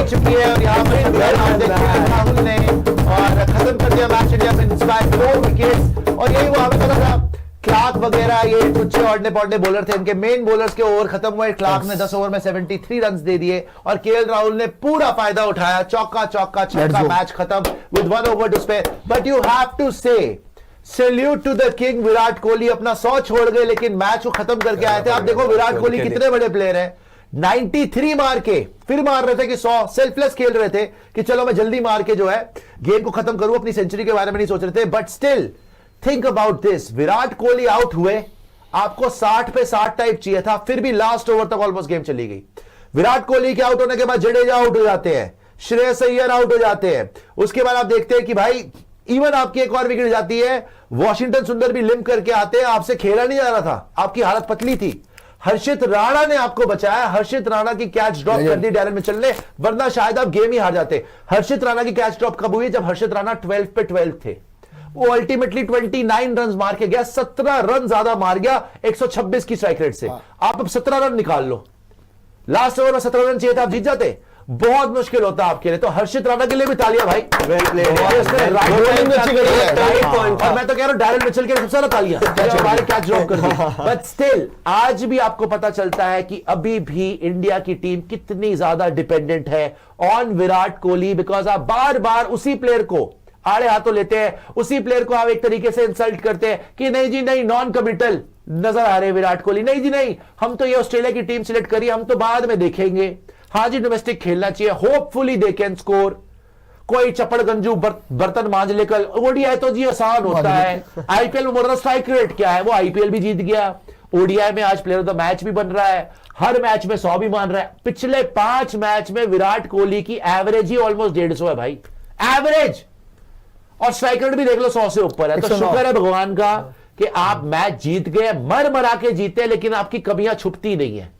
हो चुकी है और यहाँ पर राहुल ने और खत्म कर दिया मैच इंडिया में 4 विकेट्स। और यही वो हमें पता था क्लार्क वगैरह ये कुछ औड़ने पौड़ने बॉलर थे, इनके मेन बॉलर्स के ओवर खत्म हुए। क्लार्क ने 10 ओवर में 73 रन दे दिए और केएल राहुल ने पूरा फायदा उठाया, चौका चौका छक्का, मैच खत्म with 1 over to spare. But you have to say salute to the king Virat Kohli. अपना 100 छोड़ गए लेकिन मैच को खत्म करके आए थे। आप देखो विराट कोहली कितने बड़े प्लेयर हैं, 93 मार के फिर मार रहे थे कि 100, सेल्फलेस खेल रहे थे कि चलो मैं जल्दी मार के जो है गेम को खत्म करूं, अपनी सेंचुरी के बारे में नहीं सोच रहे थे। But still think about this, Virat Kohli out हुए, आपको 60 पे 60 टाइप चाहिए था, फिर भी लास्ट ओवर तक ऑलमोस्ट गेम चली गई। विराट कोहली के आउट होने के बाद जडेजा आउट हो जाते हैं, श्रेयस अय्यर आउट हो जाते हैं, उसके बाद आप देखते हैं कि भाई इवन आपकी एक और विकेट जाती है, वॉशिंगटन सुंदर भी लिम्प करके आते हैं, आपसे खेला नहीं जा रहा था, आपकी हालत पतली थी, हर्षित राणा ने आपको बचाया। हर्षित राणा की कैच ड्रॉप कर दी डैरेन मिचेल ने, वरना शायद आप गेम ही हार जाते। हर्षित राणा की कैच ड्रॉप कब हुई? जब हर्षित राणा 12 पे 12 थे। वो अल्टीमेटली 29 रन मार के गया, 17 रन ज्यादा मार गया 126 की स्ट्राइक रेट से। आप अब 17 रन निकाल लो, लास्ट ओवर में 17 रन चाहिए था, आप जीत जाते। बहुत मुश्किल होता आपके लिए। तो हर्षित राणा के लिए भी तालियां भाई, और मैं तो कह रहा हूं डैरेन मिचेल के लिए सबसे ज्यादा तालियां, हमारे कैच ड्रॉप कर दी। बट स्टिल आज भी आपको पता चलता है कि अभी भी इंडिया की टीम कितनी ज्यादा डिपेंडेंट है ऑन विराट कोहली, बिकॉज आप बार बार उसी प्लेयर को आड़े हाथों लेते हैं, उसी प्लेयर को आप एक तरीके से इंसल्ट करते हैं कि नहीं जी नहीं, नॉन कमिटल नजर आ रहे विराट कोहली, नहीं जी नहीं, हम तो ये ऑस्ट्रेलिया की टीम सिलेक्ट करी, हम तो बाद में देखेंगे। हाँ जी डोमेस्टिक खेलना चाहिए, होपफुली दे कैन स्कोर। कोई चपड़ गंजू बर्तन मांझ लेकर, ओडीआई तो जी आसान होता है, आईपीएल में बोल स्ट्राइक रेट क्या है, वो आईपीएल भी जीत गया, ओडीआई में आज प्लेयर ऑफ द मैच भी बन रहा है, हर मैच में 100 भी मान रहा है। पिछले 5 मैच में विराट कोहली की एवरेज ही ऑलमोस्ट 150 है भाई, एवरेज, और स्ट्राइक रेट भी देख लो 100 से ऊपर है। तो शुक्र है भगवान का कि आप मैच जीत गए, मर मरा के जीते, लेकिन आपकी कमियां छुपती नहीं है।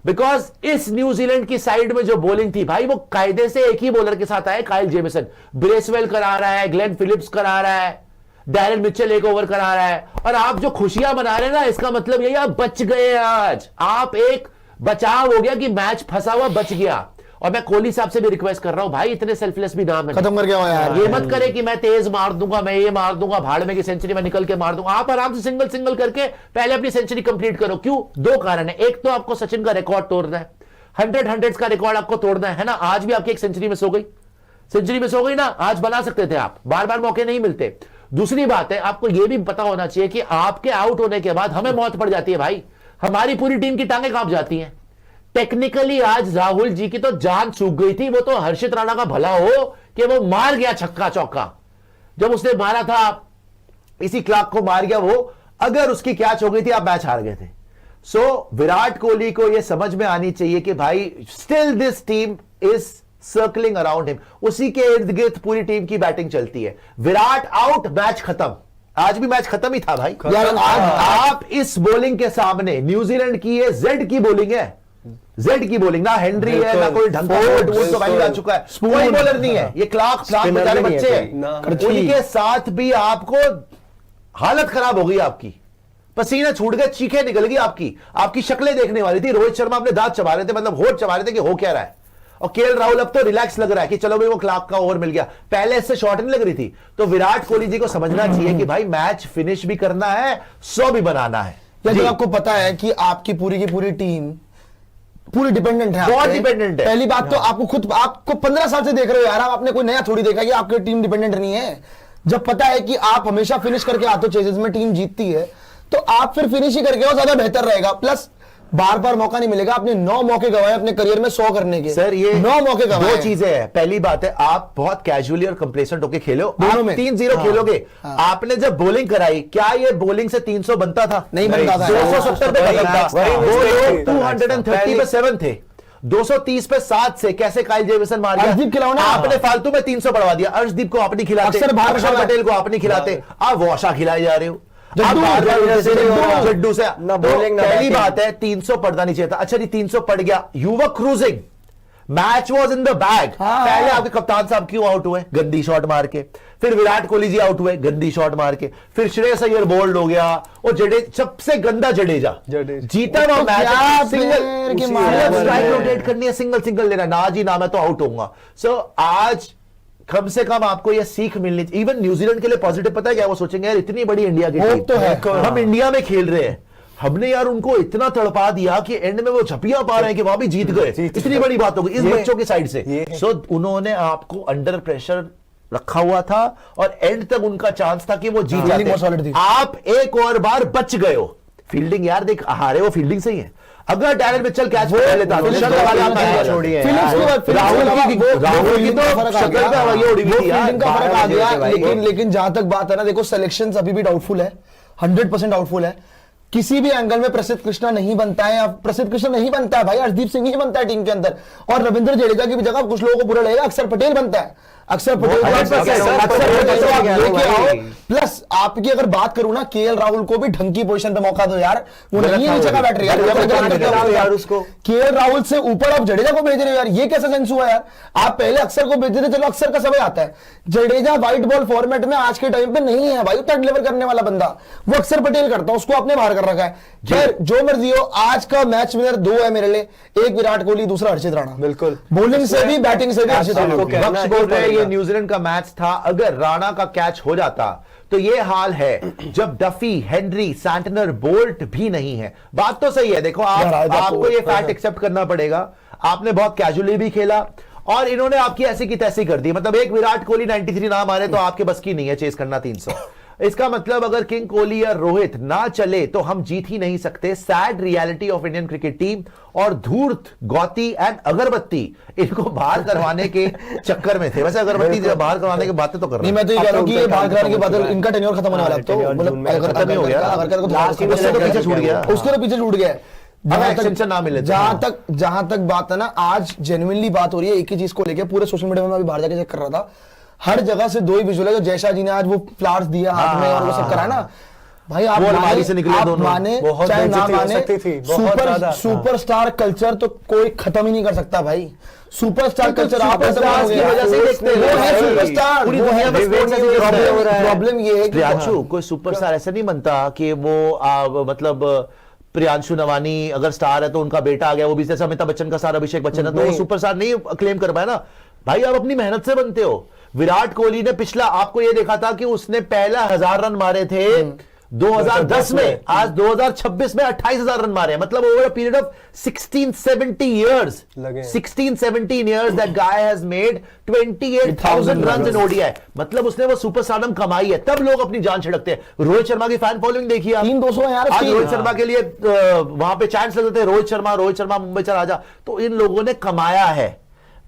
बिकॉज इस न्यूजीलैंड की साइड में जो बॉलिंग थी भाई, वो कायदे से एक ही बॉलर के साथ आए, काइल जेमिसन। ब्रेसवेल करा रहा है, ग्लेन फिलिप्स करा रहा है, डैरेन मिचेल एक ओवर करा रहा है, और आप जो खुशियां मना रहे हैं ना, इसका मतलब यही आप बच गए। आज आप एक बचाव हो गया कि मैच फंसा हुआ बच गया। और मैं कोहली साहब से भी रिक्वेस्ट कर रहा हूं भाई, इतने सेल्फलेस भी नाम है, खत्म कर गया यार। ये मत करे कि मैं तेज मार दूंगा, मैं ये मार दूंगा, भाड़ में की सेंचुरी में निकल के मार दूंगा। आप आराम से सिंगल सिंगल करके पहले अपनी सेंचुरी कंप्लीट करो। क्यों? 2 कारण है, एक तो आपको सचिन का रिकॉर्ड तोड़ना है, 100 का रिकॉर्ड आपको तोड़ना है ना। आज भी आपकी एक सेंचुरी मिस हो गई, सेंचुरी मिस हो गई ना, आज बना सकते थे आप, बार बार मौके नहीं मिलते। दूसरी बात है, आपको यह भी पता होना चाहिए कि आपके आउट होने के बाद हमें मौत पड़ जाती है भाई, हमारी पूरी टीम की टांगें कांप जाती हैं। टेक्निकली आज राहुल जी की तो जान चूक गई थी, वो तो हर्षित राणा का भला हो कि वो मार गया छक्का चौका, जब उसने मारा था इसी क्लार्क को मार गया वो, अगर उसकी कैच हो गई थी आप मैच हार गए थे। सो विराट कोहली को यह समझ में आनी चाहिए कि भाई still this team is circling around him, उसी के इर्द गिर्द पूरी टीम की बैटिंग चलती है। विराट आउट, मैच खत्म। आज भी मैच खत्म ही था भाई यार। आप इस बॉलिंग के सामने, न्यूजीलैंड की ये जेड की बॉलिंग है, जेड की बॉलिंग, ना हेनरी है ना कोई ढंग का तो भाई आ चुका है, कोई बॉलर नहीं है। ये क्लार्क बेचारे बच्चे हैं, उनके साथ भी आपको हालत खराब हो गई, आपकी पसीने छूट गए, चीखें निकल गई, आपकी शक्लें देखने वाली थी। रोहित शर्मा अपने दांत चबा रहे थे, मतलब होठ चबा रहे थे कि हो क्या रहा है। और केएल राहुल अब तो रिलैक्स लग रहा है कि चलो भाई वो क्लार्क का ओवर मिल गया, पहले इससे शॉर्ट नहीं लग रही थी। तो विराट कोहली जी को समझना चाहिए कि भाई मैच फिनिश भी करना है, 100 भी बनाना है। जब आपको पता है कि आपकी पूरी की पूरी टीम पूरी डिपेंडेंट है, बहुत डिपेंडेंट है। पहली बात तो आपको 15 साल से देख रहे हो यार, आपने कोई नया थोड़ी देखा कि आपकी टीम डिपेंडेंट नहीं है। जब पता है कि आप हमेशा फिनिश करके आते हो चेजेस में, टीम जीतती है, तो आप फिर फिनिश ही करके आओ, ज्यादा बेहतर रहेगा। प्लस बार बार मौका नहीं मिलेगा, आपने 9 मौके गवाए अपने करियर में 100 करने के। सर ये 9 मौके गवाए। 2 चीजें हैं, पहली बात है आप बहुत कैजुअली और कंप्लेसेंट होके खेलो, दोनों में 3-0 खेलोगे। आपने जब बॉलिंग कराई, क्या ये बॉलिंग से 300 बनता था? नहीं बनता था, 270 पे बनता था। वो लोग 230 पे 7 थे, 230 पे 7 से कैसे काइल जेमिसन मार गया? अर्शदीप खिलाओ ना, आपने फालतू में 300 बढ़वा दिया। अर्शदीप को आप नहीं खिलाते, अक्षर पटेल को आप नहीं खिलाते, आप वॉशा खिलाए जा रहे हो। जड्डू से पहली बात है 300 पड़ना नहीं चाहिए था। अच्छा जी 300 पड़ गया, युवक cruising match was in the bag. हाँ। पहले आपके कप्तान साहब क्यों आउट हुए? गंदी शॉट मार के। फिर विराट कोहली जी आउट हुए गंदी शॉट मार के। फिर श्रेयस अय्यर बोल्ड हो गया और सबसे गंदा जडेजा जीता हुआ मैच। सिंगल स्ट्राइक रोटेट करनी है, सिंगल सिंगल लेना, ना जी ना मैं तो आउट होऊंगा। सो आज कम से कम आपको यह सीख मिलनी चाहिए। इवन न्यूजीलैंड के लिए पॉजिटिव पता है क्या? वो सोचेंगे यार इतनी बड़ी इंडिया की टीम तो है, हम इंडिया में खेल रहे हैं, हमने यार उनको इतना तड़पा दिया कि एंड में वो झपियां पा रहे हैं कि वहां भी जीत गए। इतनी बड़ी बात हो गई इस बच्चों की साइड से। सो उन्होंने आपको अंडर प्रेशर रखा हुआ था और एंड तक उनका चांस था कि वो जीत जाते। आप एक और बार बच गए हो। फील्डिंग यार देख, हारे हो फील्डिंग सही है। अगर डैरेन मिचेल कैच पकड़ लेता तो छोड़िए लेकिन जहां तक बात है ना, देखो सिलेक्शन अभी भी डाउटफुल है, 100% डाउटफुल है। किसी भी एंगल में प्रसिद्ध कृष्णा नहीं बनता है, प्रसिद्ध कृष्णा नहीं बनता है भाई, अर्शदीप सिंह ही बनता है टीम के अंदर। और रविंद्र जडेजा की भी जगह कुछ लोगों को बुरा लगेगा, अक्षर पटेल बनता है। अक्षर पटेल प्लस आपकी अगर बात करूं ना, केएल राहुल को भी ढंग की पोजीशन पे मौका दो यार, वो नहीं है जगह बैठ रही यार उसको। केएल राहुल से ऊपर आप जडेजा को भेज रहे हो यार, ये कैसा सेंस हुआ यार? आप पहले अक्षर को भेज देते, चलो अक्षर का समय आता है। जडेजा व्हाइट बॉल फॉर्मेट में आज के टाइम पे नहीं है भाई उतना डिलीवर करने वाला बंदा, वो अक्षर पटेल करता है, उसको आपने बाहर कर रखा है। खैर जो मर्जी हो, आज का मैच विनर दो है मेरे लिए, एक विराट कोहली, दूसरा हर्षित राणा। बिल्कुल, बॉलिंग से भी बैटिंग से भी हर्षित राणा। ये न्यूजीलैंड का मैच था, अगर राणा का कैच हो जाता तो ये हाल है जब डफी, हेनरी, सैंटनर, बोल्ट भी नहीं है। बात तो सही है, देखो आपको ये फैक्ट एक्सेप्ट करना पड़ेगा। आपने बहुत कैजुअली भी खेला और इन्होंने आपकी ऐसी की तैसी कर दी। मतलब एक विराट कोहली 93 ना मारे तो आपके बस की नहीं है चेस करना 300। इसका मतलब अगर किंग कोहली या रोहित ना चले तो हम जीत ही नहीं सकते। Sad reality of Indian cricket team. और धूर्त, गौती एंड अगरबत्ती इनको बाहर करवाने के चक्कर में थे। वैसे अगरबत्ती बाहर करवाने की बातें तो कर रहे हैं। मैं तो ये कह रहा हूं कि ये बाहर कराने के बाद इनका टेन्योर खत्म होने वाला है, तो मतलब खत्म ही हो गया, उससे तो पीछे छूट गया, उसके तो पीछे छूट गया। जहां तक बात है ना, आज जेन्युइनली बात हो रही है एक ही चीज को लेके, पूरे सोशल मीडिया में मैं बाहर जाके चेक कर रहा था, हर जगह से दो ही विजुअल है। जो जयशा जी ने आज वो फ्लावर्स दिया हाथ में और वो सब करा ना भाई, आप अलमारी से निकले दोनों, माने चाहे ना माने, सुपरस्टार कल्चर तो कोई खत्म ही नहीं कर सकता भाई। सुपरस्टार कल्चर आप की वजह से देखते हैं, सुपरस्टार पूरी दुनिया में प्रॉब्लम ये है कि कोई सुपरस्टार ऐसा नहीं बनता कि वो मतलब प्रियांशु नवानी अगर स्टार है तो उनका बेटा आ गया, वो भी जैसे अमिताभ बच्चन का स्टार अभिषेक बच्चन है, तो वो सुपरस्टार नहीं क्लेम कर पाया ना भाई। आप अपनी मेहनत से बनते हो। विराट कोहली ने पिछला आपको ये देखा था कि उसने पहला 1000 रन मारे थे 2010 में, आज 2026 में 28,000 रन मारे। मतलब over a period of 16-17 years 16-17 years that guy has made 28,000 runs in ODI. मतलब उसने वो सुपरस्टारडम कमाई है, तब लोग अपनी जान छिड़कते हैं। रोहित शर्मा की फैन फॉलोइंग देखिए आप, 300 यार। आज रोहित शर्मा के लिए वहां पे चैंट्स लगते थे, रोहित शर्मा मुंबई चला जा। तो इन लोगों ने कमाया है,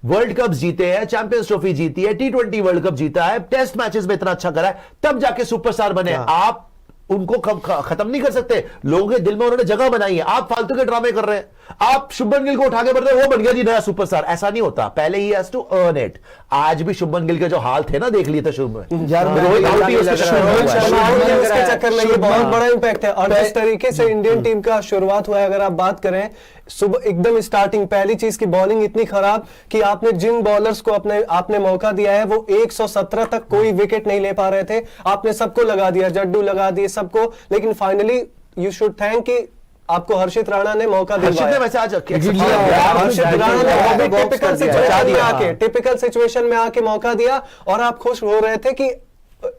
वर्ल्ड कप जीते हैं, चैंपियंस ट्रॉफी जीती है, T20 वर्ल्ड कप जीता है, टेस्ट मैचेस में इतना अच्छा करा है, तब जाके सुपरस्टार बने। आप उनको खत्म नहीं कर सकते। लोगों के दिल में उन्होंने जगह बनाई है। आप फालतू के ड्रामे कर रहे हैं, आप शुभमन गिल को उठा के बढ़ रहे हैं, वो बन गया जी नया सुपरस्टार। ऐसा नहीं होता, पहले ही हैज टू अर्न इट। आज भी शुभमन गिल के जो हाल थे ना, देख लिए थे शुभमन यार, चक्कर में ये बहुत बड़ा इंपैक्ट है। और जिस तरीके से इंडियन टीम का शुरुआत हुआ है, अगर आप बात करें सुबह एकदम स्टार्टिंग, पहली चीज की बॉलिंग इतनी खराब कि आपने जिन बॉलर्स को आपने मौका दिया है वो 117 तक कोई विकेट नहीं ले पा रहे थे। आपने सबको लगा दिया, जड्डू लगा दिए सबको, लेकिन फाइनली यू शुड थैंक कि आपको हर्षित राणा ने मौका दिया। वैसे आज हर्षित राणा ने टिपिकल सिचुएशन में आके मौका दिया और आप खुश हो रहे थे कि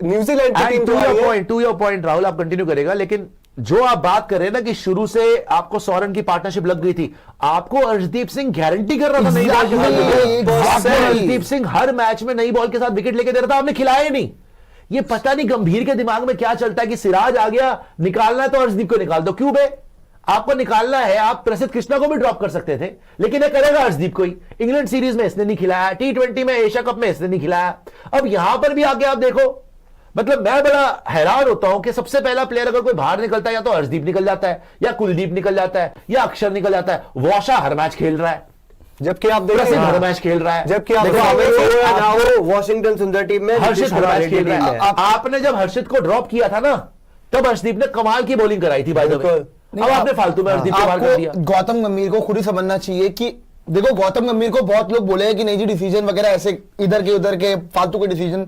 न्यूजीलैंड की team. To your point Rahul, आप कंटिन्यू करेगा, लेकिन जो आप बात कर रहे हैं ना कि शुरू से आपको सोरेन की पार्टनरशिप लग गई थी, आपको अर्शदीप सिंह गारंटी कर रहा था नई बॉल। अर्शदीप सिंह हर मैच में नई बॉल के साथ विकेट लेके दे रहा था, आपने खिलाया ही नहीं। ये पता नहीं गंभीर के दिमाग में क्या चलता है कि सिराज आ गया, निकालना है तो अर्शदीप को निकाल दो। क्यों बे, आपको निकालना है, आप प्रसिद्ध कृष्णा को भी ड्रॉप कर सकते थे, लेकिन ये करेगा अर्शदीप को ही। इंग्लैंड सीरीज में इसने नहीं खिलाया, T20 में, एशिया कप में इसने नहीं खिलाया, अब यहां पर भी आके आप देखो। मतलब मैं बड़ा हैरान होता हूं कि सबसे पहला प्लेयर अगर कोई बाहर निकलता है, या तो अर्शदीप निकल जाता है, या कुलदीप निकल जाता है, या अक्षर निकल जाता है। वॉशा हर मैच खेल रहा है, जबकि आप देखिए हर मैच खेल रहा है, जबकि आप वॉशिंगटन सुंदर टीम में हर्षित हर मैच खेल रहा है। आपने जब हर्षित को ड्रॉप किया था ना, तब अर्शदीप ने कमाल की बॉलिंग कराई थी बाय द वे। अब आपने फालतू में अर्शदीप को बाहर कर दिया। गौतम गंभीर को खुद ही समझना चाहिए कि देखो गौतम गंभीर को बहुत लोग बोले हैं कि नहीं जी डिसीजन वगैरह ऐसे इधर के उधर के फालतू के डिसीजन,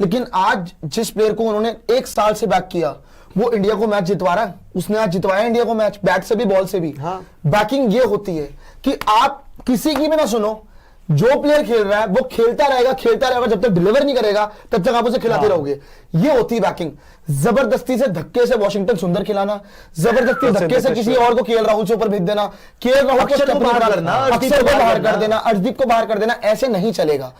लेकिन आज जिस प्लेयर को उन्होंने 1 साल से बैक किया वो इंडिया को मैच जितवा रहा है। उसने आज जितवाया इंडिया को मैच, बैट से भी बॉल से भी। हाँ। बैकिंग ये होती है कि आप किसी की भी ना सुनो, जो प्लेयर खेल रहा है वो खेलता रहेगा, जब तक डिलीवर नहीं करेगा तब तक आप उसे खिलाते रहोगे। ये होती है बैकिंग। जबरदस्ती से धक्के से वॉशिंगटन सुंदर खिलाना, जबरदस्ती धक्के से किसी और को केएल राहुल से ऊपर भेज देना, केएल राहुल को अक्षर को बाहर करना, अक्षर को बाहर कर देना, अर्शदीप को बाहर कर देना, ऐसे नहीं चलेगा।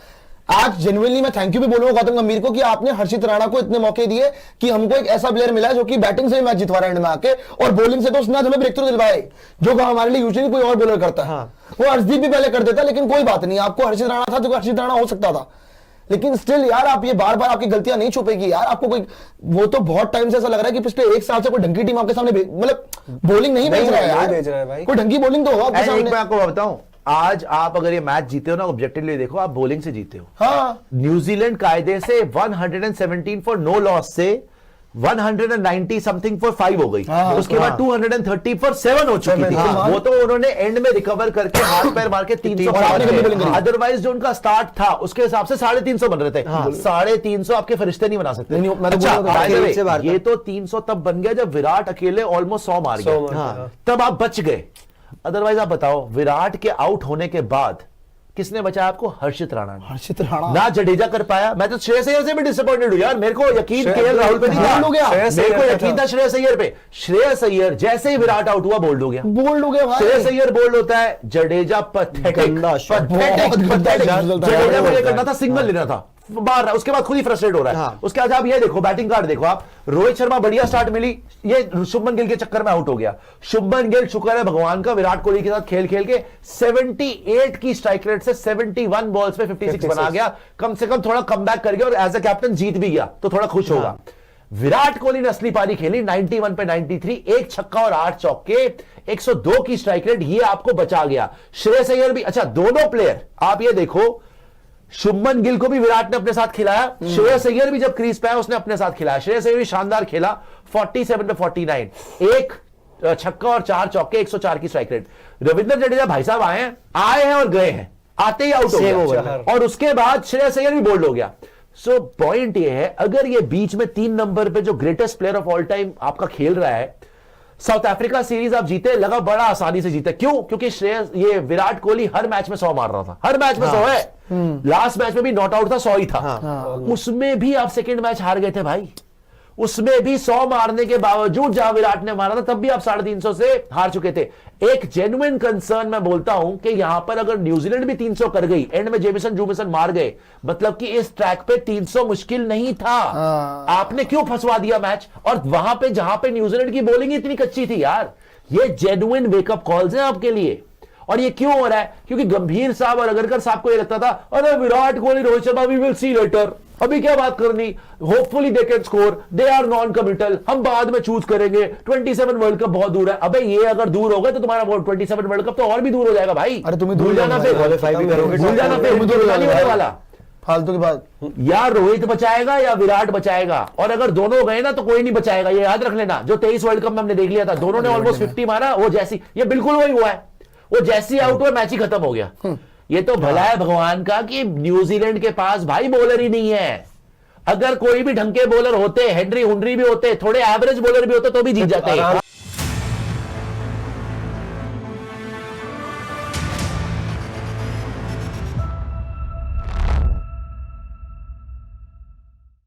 आज जेन्युइनली मैं थैंक यू भी बोलूंगा गौतम गंभीर को कि आपने हर्षित राणा को इतने मौके दिए कि हमको एक ऐसा प्लेयर मिला जो कि बैटिंग से ही मैच जितवा रहा है एंड में आके, और बॉलिंग से तो उसने आज हमें ब्रेक थ्रू दिलवाए जो हमारे लिए यूजुअली कोई और बॉलर करता है। वो अर्शदीप भी पहले कर देता, लेकिन कोई बात नहीं, आपको हर्षित राणा था जो हर्षित राणा हो सकता था। लेकिन स्टिल यार आप ये बार बार आपकी गलतियां नहीं छुपेगी यार। आपको कोई वो तो बहुत टाइम से ऐसा लग रहा है कि पिछले 1 साल से कोई ढंग की टीम आपके सामने मतलब बॉलिंग नहीं भेज रहा है यार। भेज रहा है भाई। कोई ढंग की बॉलिंग तो हो आपके एक सामने। मैं आपको बताऊं, आज आप अगर ये मैच जीते हो ना, ऑब्जेक्टिवली देखो, आप बॉलिंग से जीते हो। हाँ न्यूजीलैंड कायदे से 117 फॉर नो लॉस से 190 समथिंग फॉर 5 हो गई। हाँ, उसके बाद 230 फॉर 7 हो चुकी थी। हाँ। वो तो उन्होंने एंड में रिकवर करके हाथ पैर मार के 300 अदरवाइज जो उनका स्टार्ट था उसके हिसाब से 350 बन रहे थे। 350 आपके फरिश्ते नहीं बना सकते। नहीं, मैं तो अच्छा, बोल रहा था, by the way, खेल से बाहर ये तो 300 तब बन गया जब विराट अकेले ऑलमोस्ट 100 मार गया, तब आप बच गए। अदरवाइज आप बताओ, विराट के आउट होने के बाद किसने बचाया आपको? हर्षित राणा ने। हर्षित राणा ना जडेजा कर पाया। मैं तो श्रेयस अय्यर से भी डिसअपॉइंटेड हूं यार। मेरे को यकीन केएल राहुल पे नहीं बोल्ड हो गया। था, मेरे को यकीन था श्रेयस अय्यर पे। श्रेयस अय्यर जैसे ही विराट आउट हुआ बोल्ड हो गया। बोल्ड हो गया भाई। श्रेयस अय्यर बोल्ड होता है, जडेजा पथेटिक, गंदा शॉट। बहुत गंदा शॉट। जडेजा को ये करना था, सिंगल लेना था, बाहर रहा। उसके बाद खुद ही फ्रस्ट्रेट हो रहा है। हाँ। उसके बाद आप ये देखो, बैटिंग कार्ड देखो आप। रोहित शर्मा बढ़िया स्टार्ट मिली, ये शुभमन गिल के चक्कर में आउट हो गया। शुभमन गिल शुक्र है भगवान का, विराट कोहली के साथ खेल खेल के 78 की स्ट्राइक रेट से 71 बॉल्स पे 56 बना गया। कम से कम थोड़ा कम बैक कर गया और एज ए कैप्टन जीत भी गया, तो थोड़ा खुश होगा। विराट कोहली ने असली पारी खेली 91 पे 93, 1 छक्का और 8 चौके, 102 की स्ट्राइक रेट, ये आपको बचा गया। श्रेयस अय्यर भी, अच्छा दोनों प्लेयर आप ये देखो, शुभमन गिल को भी विराट ने अपने साथ खिलाया, श्रेयस अय्यर भी जब क्रीज पे आया उसने अपने साथ खिलाया। श्रेयस अय्यर भी शानदार खेला, 47 पे 49, 1 छक्का और 4 चौके, 104 की स्ट्राइक रेट। रविंद्र जडेजा भाई साहब आए हैं और गए हैं, आते ही आउट हो गया, और उसके बाद श्रेयस अय्यर भी बोल्ड हो गया। सो पॉइंट ये है, अगर ये बीच में 3 नंबर पे जो greatest player of all time आपका खेल रहा है, साउथ अफ्रीका सीरीज आप जीते, लगा बड़ा आसानी से जीते। क्यों? क्योंकि श्रेयस, ये विराट कोहली हर मैच में 100 मार रहा था, हर मैच में 100 है। लास्ट मैच में भी नॉट आउट था, 100 ही था। उसमें भी आप सेकंड मैच हार गए थे भाई, उसमें भी 100 मारने के बावजूद जहां विराट ने मारा था तब भी आप 350 से हार चुके थे। एक जेन्युइन कंसर्न मैं बोलता हूं कि यहां पर अगर न्यूजीलैंड भी 300 कर गई, एंड में जेमिसन जूमिसन मार गए, मतलब कि इस ट्रैक पे 300 मुश्किल नहीं था। आपने क्यों फंसवा दिया मैच? और वहां पे जहां पे न्यूजीलैंड की बॉलिंग इतनी कच्ची थी यार, ये जेन्युइन वेकअप कॉल्स हैं आपके लिए। और ये क्यों हो रहा है? क्योंकि गंभीर साहब और अगरकर साहब को ये लगता था, अरे Virat Kohli, Rohit Sharma, we will see later, अभी क्या बात करनी, hopefully they can score, they are noncommittal, हम बाद में चूज करेंगे, 27 वर्ल्ड कप बहुत दूर है। अबे ये अगर दूर हो गए तो तुम्हारा 27 वर्ल्ड कप तो और भी दूर हो जाएगा भाई। अरे तुम्हें भूल जाना, फिर क्वालिफाई भी करोगे, भूल जाना, फिर नहीं होने वाला। फालतू की बात। या रोहित बचाएगा या विराट बचाएगा, और अगर दोनों गए ना तो कोई नहीं बचाएगा, ये याद रख लेना। जो 23 वर्ल्ड कप में हमने देख लिया था, दोनों ने ऑलमोस्ट 50 मारा, वो जैसी, ये बिल्कुल वही हुआ है, वो जैसी आउट हुआ मैच ही खत्म हो गया। ये तो भला है भगवान का कि न्यूजीलैंड के पास भाई बॉलर ही नहीं है। अगर कोई भी ढंग के बॉलर होते, हेनरी हुनरी भी होते, थोड़े एवरेज बॉलर भी होते, तो भी जीत जाते हैं।